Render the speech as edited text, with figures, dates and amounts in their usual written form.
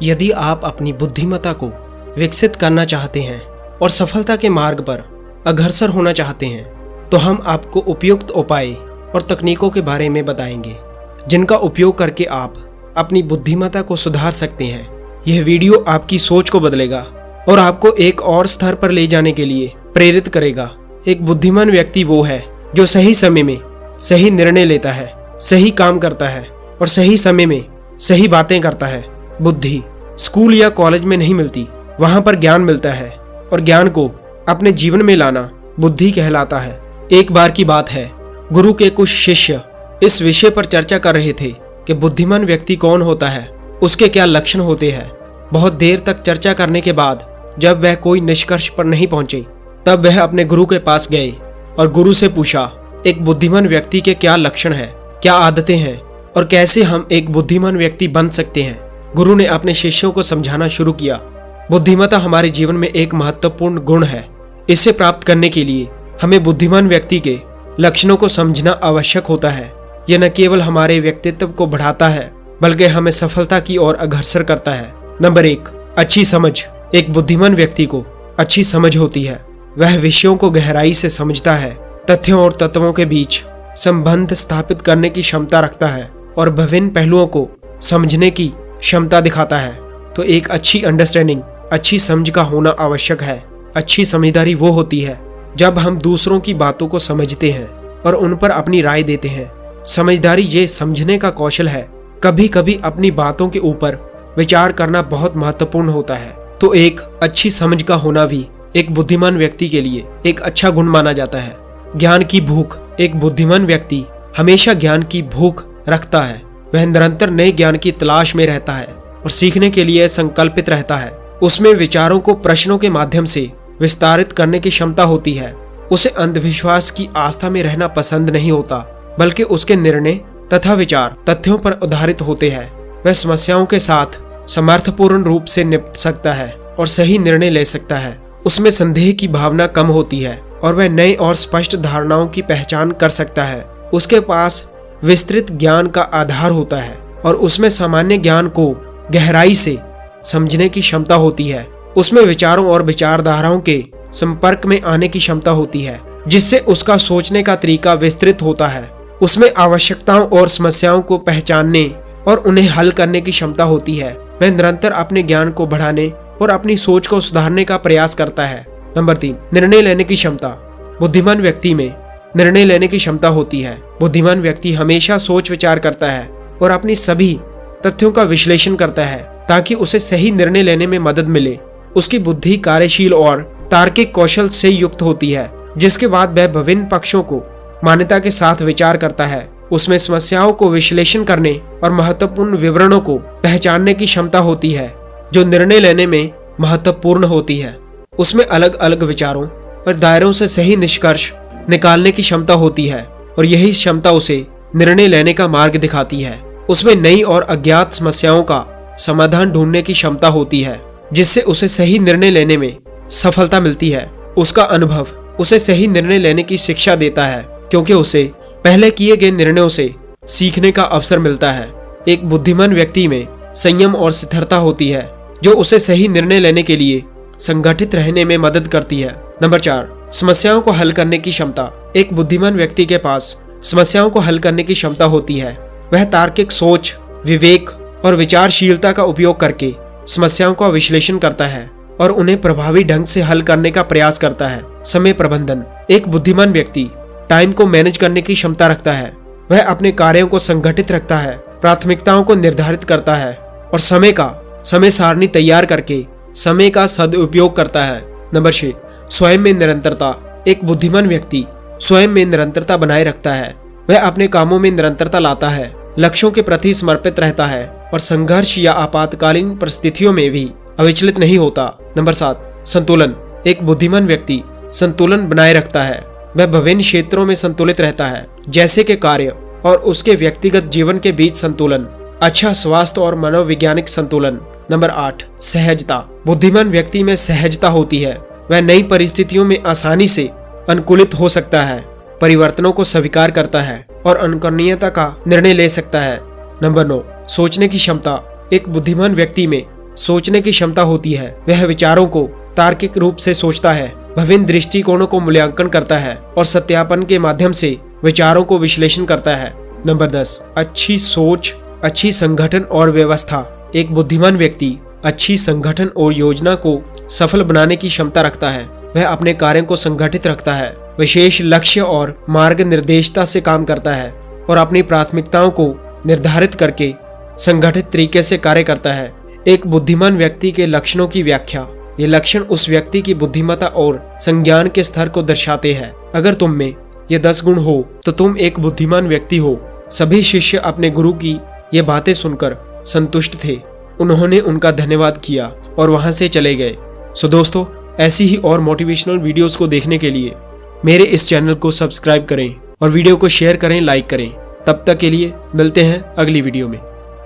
यदि आप अपनी बुद्धिमत्ता को विकसित करना चाहते हैं और सफलता के मार्ग पर अग्रसर होना चाहते हैं तो हम आपको उपयुक्त उपाय और तकनीकों के बारे में बताएंगे जिनका उपयोग करके आप अपनी बुद्धिमत्ता को सुधार सकते हैं। यह वीडियो आपकी सोच को बदलेगा और आपको एक और स्तर पर ले जाने के लिए प्रेरित करेगा। एक बुद्धिमान व्यक्ति वो है जो सही समय में सही निर्णय लेता है, सही काम करता है और सही समय में सही बातें करता है। बुद्धि स्कूल या कॉलेज में नहीं मिलती, वहां पर ज्ञान मिलता है और ज्ञान को अपने जीवन में लाना बुद्धि कहलाता है। एक बार की बात है, गुरु के कुछ शिष्य इस विषय पर चर्चा कर रहे थे कि बुद्धिमान व्यक्ति कौन होता है, उसके क्या लक्षण होते हैं। बहुत देर तक चर्चा करने के बाद जब वह कोई निष्कर्ष पर नहीं पहुंचे तब वह अपने गुरु के पास गए और गुरु से पूछा, एक बुद्धिमान व्यक्ति के क्या लक्षण है, क्या आदतें हैं और कैसे हम एक बुद्धिमान व्यक्ति बन सकते हैं। गुरु ने अपने शिष्यों को समझाना शुरू किया, बुद्धिमत्ता हमारे जीवन में एक महत्वपूर्ण गुण है। इसे प्राप्त करने के लिए हमें बुद्धिमान व्यक्ति के लक्षणों को समझना आवश्यक होता है। यह न केवल हमारे व्यक्तित्व को बढ़ाता है बल्कि हमें सफलता की ओर अग्रसर करता है। नंबर 1, अच्छी समझ। एक बुद्धिमान व्यक्ति को अच्छी समझ होती है। वह विषयों को गहराई से समझता है, तथ्यों और तत्वों के बीच संबंध स्थापित करने की क्षमता रखता है और विभिन्न पहलुओं को समझने की क्षमता दिखाता है। तो एक अच्छी अंडरस्टैंडिंग, अच्छी समझ का होना आवश्यक है। अच्छी समझदारी वो होती है जब हम दूसरों की बातों को समझते हैं और उन पर अपनी राय देते हैं। समझदारी ये समझने का कौशल है। कभी कभी अपनी बातों के ऊपर विचार करना बहुत महत्वपूर्ण होता है। तो एक अच्छी समझ का होना भी एक बुद्धिमान व्यक्ति के लिए एक अच्छा गुण माना जाता है। ज्ञान की भूख। एक बुद्धिमान व्यक्ति हमेशा ज्ञान की भूख रखता है। वह निरंतर नए ज्ञान की तलाश में रहता है और सीखने के लिए संकल्पित रहता है। उसमें विचारों को प्रश्नों के माध्यम से विस्तारित करने की क्षमता होती है। उसे अंधविश्वास की आस्था में रहना पसंद नहीं होता बल्कि उसके निर्णय तथा विचार तथ्यों पर आधारित होते हैं। वह समस्याओं के साथ समर्थपूर्ण रूप से निपट सकता है और सही निर्णय ले सकता है। उसमें संदेह की भावना कम होती है और वह नए और स्पष्ट धारणाओं की पहचान कर सकता है। उसके पास विस्तृत ज्ञान का आधार होता है और उसमें सामान्य ज्ञान को गहराई से समझने की क्षमता होती है। उसमें विचारों और विचारधाराओं के संपर्क में आने की क्षमता होती है जिससे उसका सोचने का तरीका विस्तृत होता है। उसमें आवश्यकताओं और समस्याओं को पहचानने और उन्हें हल करने की क्षमता होती है। वह निरंतर अपने ज्ञान को बढ़ाने और अपनी सोच को सुधारने का प्रयास करता है। नंबर 3, निर्णय लेने की क्षमता। बुद्धिमान व्यक्ति में निर्णय लेने की क्षमता होती है। बुद्धिमान व्यक्ति हमेशा सोच विचार करता है और अपनी सभी तथ्यों का विश्लेषण करता है ताकि उसे सही निर्णय लेने में मदद मिले। उसकी बुद्धि कार्यशील और तार्किक कौशल से युक्त होती है जिसके बाद वह विभिन्न पक्षों को मान्यता के साथ विचार करता है। उसमें समस्याओं को विश्लेषण करने और महत्वपूर्ण विवरणों को पहचानने की क्षमता होती है जो निर्णय लेने में महत्वपूर्ण होती है। उसमें अलग अलग विचारों और दायरों से सही निष्कर्ष निकालने की क्षमता होती है और यही क्षमता उसे निर्णय लेने का मार्ग दिखाती है। उसमें नई और अज्ञात समस्याओं का समाधान ढूंढने की क्षमता होती है जिससे उसे सही निर्णय लेने में सफलता मिलती है। उसका अनुभव उसे सही निर्णय लेने की शिक्षा देता है क्योंकि उसे पहले किए गए निर्णयों से सीखने का अवसर मिलता है। एक बुद्धिमान व्यक्ति में संयम और स्थिरता होती है जो उसे सही निर्णय लेने के लिए संगठित रहने में मदद करती है। नंबर 4, समस्याओं को हल करने की क्षमता। एक बुद्धिमान व्यक्ति के पास समस्याओं को हल करने की क्षमता होती है। वह तार्किक सोच, विवेक और विचारशीलता का उपयोग करके समस्याओं का विश्लेषण करता है और उन्हें प्रभावी ढंग से हल करने का प्रयास करता है। समय प्रबंधन। एक बुद्धिमान व्यक्ति टाइम को मैनेज करने की क्षमता रखता है। वह अपने कार्यों को संगठित रखता है, प्राथमिकताओं को निर्धारित करता है और समय सारणी तैयार करके समय का सदुपयोग करता है। नंबर 6, स्वयं में निरंतरता। एक बुद्धिमान व्यक्ति स्वयं में निरंतरता बनाए रखता है। वह अपने कामों में निरंतरता लाता है, लक्ष्यों के प्रति समर्पित रहता है और संघर्ष या आपातकालीन परिस्थितियों में भी अविचलित नहीं होता। नंबर 7, संतुलन। एक बुद्धिमान व्यक्ति संतुलन बनाए रखता है। वह विभिन्न क्षेत्रों में संतुलित रहता है जैसे कि कार्य और उसके व्यक्तिगत जीवन के बीच संतुलन, अच्छा स्वास्थ्य और मनोवैज्ञानिक संतुलन। नंबर 8, सहजता। बुद्धिमान व्यक्ति में सहजता होती है। वह नई परिस्थितियों में आसानी से अनुकूलित हो सकता है, परिवर्तनों को स्वीकार करता है और अनुकरणीयता का निर्णय ले सकता है। नंबर 9, सोचने की क्षमता। एक बुद्धिमान व्यक्ति में सोचने की क्षमता होती है। वह विचारों को तार्किक रूप से सोचता है, विभिन्न दृष्टिकोणों को मूल्यांकन करता है और सत्यापन के माध्यम से विचारों को विश्लेषण करता है। नंबर 10, अच्छी सोच, अच्छी संगठन और व्यवस्था। एक बुद्धिमान व्यक्ति अच्छी संगठन और योजना को सफल बनाने की क्षमता रखता है। वह अपने कार्यों को संगठित रखता है, विशेष लक्ष्य और मार्ग निर्देशता से काम करता है और अपनी प्राथमिकताओं को निर्धारित करके संगठित तरीके से कार्य करता है। एक बुद्धिमान व्यक्ति के लक्षणों की व्याख्या। ये लक्षण उस व्यक्ति की बुद्धिमत्ता और संज्ञान के स्तर को दर्शाते हैं। अगर तुम में ये 10 गुण हो तो तुम एक बुद्धिमान व्यक्ति हो। सभी शिष्य अपने गुरु की ये बातें सुनकर संतुष्ट थे। उन्होंने उनका धन्यवाद किया और वहां से चले गए। सो दोस्तों, ऐसी ही और मोटिवेशनल वीडियोस को देखने के लिए मेरे इस चैनल को सब्सक्राइब करें और वीडियो को शेयर करें, लाइक करें। तब तक के लिए मिलते हैं अगली वीडियो में।